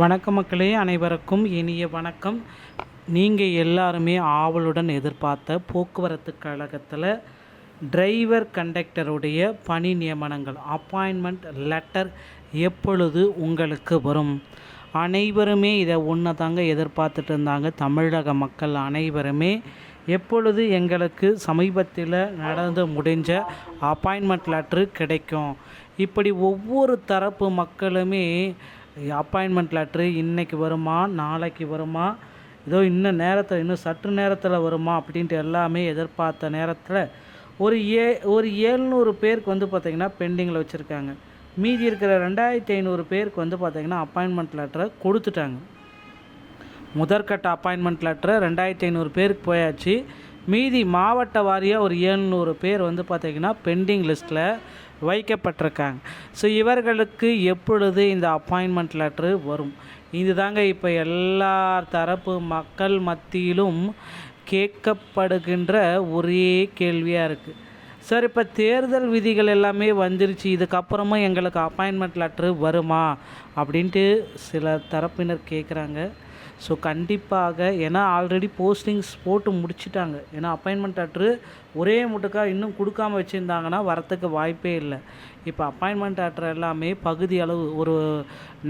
வணக்கம் மக்களே, அனைவருக்கும் இனிய வணக்கம். நீங்கள் எல்லாருமே ஆவலுடன் எதிர்பார்த்த போக்குவரத்து கழகத்தில் டிரைவர் கண்டக்டருடைய பணி நியமனங்கள் அப்பாயின்மெண்ட் லெட்டர் எப்பொழுது உங்களுக்கு வரும்? அனைவருமே இதை ஒன்று தாங்க எதிர்பார்த்துட்டு இருந்தாங்க. தமிழக மக்கள் அனைவருமே எப்பொழுது எங்களுக்கு சமீபத்தில் நடந்து முடிஞ்ச அப்பாயின்மெண்ட் லெட்ரு கிடைக்கும்? இப்படி ஒவ்வொரு தரப்பு மக்களுமே அப்பாயின்மெண்ட் லெட்ரு இன்றைக்கி வருமா, நாளைக்கு வருமா, ஏதோ இன்னும் சற்று நேரத்தில் வருமா அப்படின்ட்டு எல்லாமே எதிர்பார்த்த நேரத்தில் ஒரு 700 பேருக்கு பார்த்திங்கன்னா பெண்டிங்கில் வச்சுருக்காங்க. மீதி இருக்கிற 2500 பேருக்கு பார்த்திங்கன்னா அப்பாயின்மெண்ட் லெட்டரை கொடுத்துட்டாங்க. முதற்கட்ட அப்பாயின்மெண்ட் லெட்டரை 2500 பேருக்கு போயாச்சு. மீதி மாவட்ட வாரியாக ஒரு 700 பேர் பார்த்திங்கன்னா பெண்டிங் லிஸ்ட்டில் வைக்கப்பட்டிருக்காங்க. ஸோ இவர்களுக்கு எப்பொழுது இந்த அப்பாயின்மெண்ட் லெட்ரு வரும்? இது தாங்க இப்போ எல்லா தரப்பு மக்கள் மத்தியிலும் கேட்கப்படுகின்ற ஒரே கேள்வியாக இருக்குது. சார், இப்போ தேர்தல் விதிகள் எல்லாமே வந்துருச்சு, இதுக்கப்புறமா எங்களுக்கு அப்பாயின்மெண்ட் லெட்ரு வருமா அப்படின்ட்டு சில தரப்பினர் கேட்குறாங்க. ஸோ கண்டிப்பாக, ஏன்னா ஆல்ரெடி போஸ்டிங்ஸ் போட்டு முடிச்சிட்டாங்க. ஏன்னா அப்பாயின்மெண்ட் லெட்ரு ஒரே முட்டுக்காக இன்னும் கொடுக்காமல் வச்சுருந்தாங்கன்னா வரத்துக்கு வாய்ப்பே இல்லை. இப்போ அப்பாயின்மெண்ட் லெட்ரு எல்லாமே பகுதி அளவு ஒரு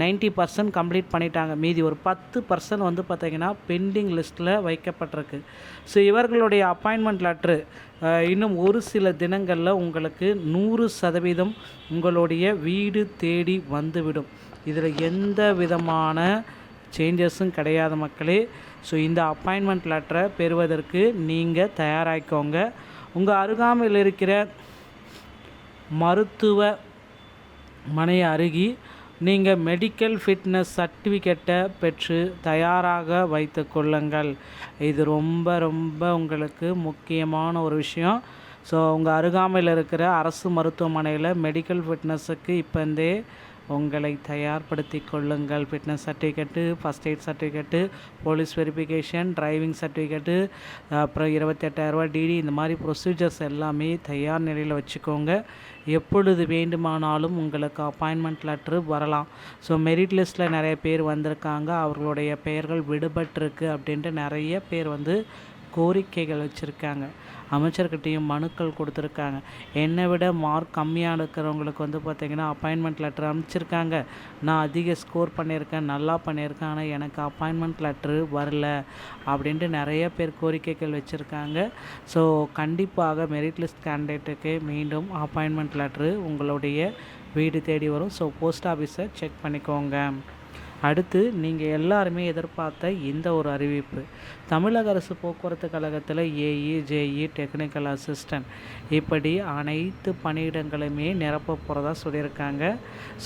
90% கம்ப்ளீட் பண்ணிட்டாங்க. மீதி ஒரு 10% பார்த்திங்கன்னா பெண்டிங் லிஸ்ட்டில் வைக்கப்பட்டிருக்கு. ஸோ இவர்களுடைய அப்பாயின்மெண்ட் லெட்ரு இன்னும் ஒரு சில தினங்களில் உங்களுக்கு 100% உங்களுடைய வீடு தேடி வந்துவிடும். இதில் எந்த விதமான சேஞ்சஸும் கிடையாது மக்களே. ஸோ இந்த அப்பாயின்மெண்ட் லெட்டரை பெறுவதற்கு நீங்கள் தயாராகிக்கோங்க. உங்கள் அருகாமையில் இருக்கிற மருத்துவமனை அருகி நீங்கள் மெடிக்கல் ஃபிட்னஸ் சர்டிஃபிகேட்டை பெற்று தயாராக வைத்து கொள்ளுங்கள். இது ரொம்ப ரொம்ப உங்களுக்கு முக்கியமான ஒரு விஷயம். ஸோ உங்கள் அருகாமையில் இருக்கிற அரசு மருத்துவமனையில் மெடிக்கல் ஃபிட்னஸுக்கு இப்போந்தே உங்களை தயார்படுத்தி கொள்ளுங்கள். Fitness certificate, first aid certificate, police verification, driving certificate, அப்புறம் 28,000 டிடி, இந்த மாதிரி ப்ரொசீஜர்ஸ் எல்லாமே தயார் நிலையில் வச்சுக்கோங்க. எப்பொழுது வேண்டுமானாலும் உங்களுக்கு அப்பாயின்மெண்ட் லெட்ரு வரலாம். ஸோ மெரிட் லிஸ்ட்டில் நிறைய பேர் வந்திருக்காங்க, அவர்களுடைய பெயர்கள் விடுபட்டிருக்கு அப்படின்ட்டு நிறைய பேர் கோரிக்கைகள் வச்சுருக்காங்க. அமைச்சர்கிட்டையும் மனுக்கள் கொடுத்துருக்காங்க. என்னை விட மார்க் கம்மியாக இருக்கிறவங்களுக்கு பார்த்திங்கன்னா அப்பாயின்மெண்ட் லெட்டர் அனுப்பிச்சிருக்காங்க. நான் அதிக ஸ்கோர் பண்ணியிருக்கேன், நல்லா பண்ணியிருக்கேன், ஆனால் எனக்கு அப்பாயின்மெண்ட் லெட்ரு வரல அப்படின்ட்டு நிறைய பேர் கோரிக்கைகள் வச்சுருக்காங்க. ஸோ கண்டிப்பாக மெரிட் லிஸ்ட் கேண்டிடேட்டுக்கு மீண்டும் அப்பாயின்மெண்ட் லெட்ரு உங்களுடைய வீடு தேடி வரும். ஸோ போஸ்ட் ஆஃபீஸை செக் பண்ணிக்கோங்க. அடுத்து நீங்கள் எல்லாருமே எதிர்பார்த்த இந்த ஒரு அறிவிப்பு, தமிழக அரசு போக்குவரத்து கழகத்தில் ஏஇ, ஜேஇ, டெக்னிக்கல் அசிஸ்டன்ட் இப்படி அனைத்து பணியிடங்களுமே நிரப்ப போகிறதா சொல்லியிருக்காங்க.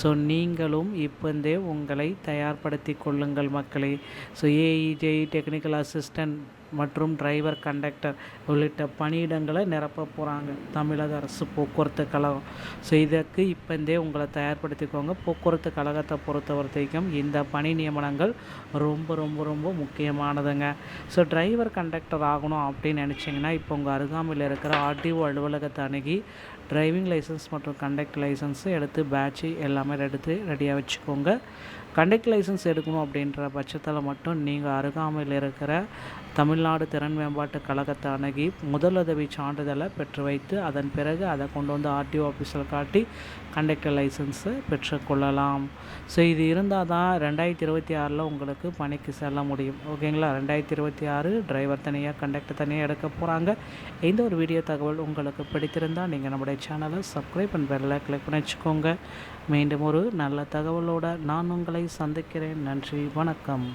ஸோ நீங்களும் இப்போந்தே உங்களை தயார்படுத்தி கொள்ளுங்கள் மக்களே. So AE, JE, technical assistant மற்றும் டிரைவர் கண்டக்டர் உள்ளிட்ட பணியிடங்களை நிரப்ப போகிறாங்க தமிழக அரசு போக்குவரத்து கழகம். ஸோ இதற்கு இப்போந்தே உங்களை தயார்படுத்திக்கோங்க. போக்குவரத்து கழகத்தை பொறுத்த வரைக்கும் இந்த பணி நியமனங்கள் ரொம்ப ரொம்ப ரொம்ப முக்கியமானதுங்க. ஸோ டிரைவர் கண்டக்டர் ஆகணும் அப்படின்னு நினச்சிங்கன்னா இப்போ உங்கள் அருகாமையில் இருக்கிற ஆர்டிஓ அலுவலகத்தை அணுகி டிரைவிங் லைசன்ஸ் மற்றும் கண்டக்டர் லைசன்ஸு எடுத்து பேட்சு எல்லாமே எடுத்து ரெடியாக வச்சுக்கோங்க. கண்டக்டர் லைசன்ஸ் எடுக்கணும் அப்படின்ற பட்சத்தில் மட்டும் நீங்கள் அருகாமையில் இருக்கிற தமிழ்நாடு திறன் மேம்பாட்டு கழகத்தை அணுகி முதலுதவி சான்றிதழை பெற்று வைத்து அதன் பிறகு அதை கொண்டு ஆர்டிஓ ஆஃபீஸில் காட்டி கண்டக்டர் லைசன்ஸை பெற்றுக்கொள்ளலாம். ஸோ இது இருந்தால் தான் 2026 உங்களுக்கு பணிக்கு செல்ல முடியும். ஓகேங்களா? 2026 டிரைவர் தனியாக, கண்டக்டர் தனியாக எடுக்க போகிறாங்க. இந்த ஒரு வீடியோ தகவல் உங்களுக்கு பிடித்திருந்தால் நீங்கள் நம்முடைய சேனலை சப்ஸ்கிரைப் பண்ணி பெல்லை கிளிக் பண்ணி வச்சுக்கோங்க. மீண்டும் ஒரு நல்ல தகவலோடு நான் உங்களை சந்திக்கிறேன். நன்றி, வணக்கம்.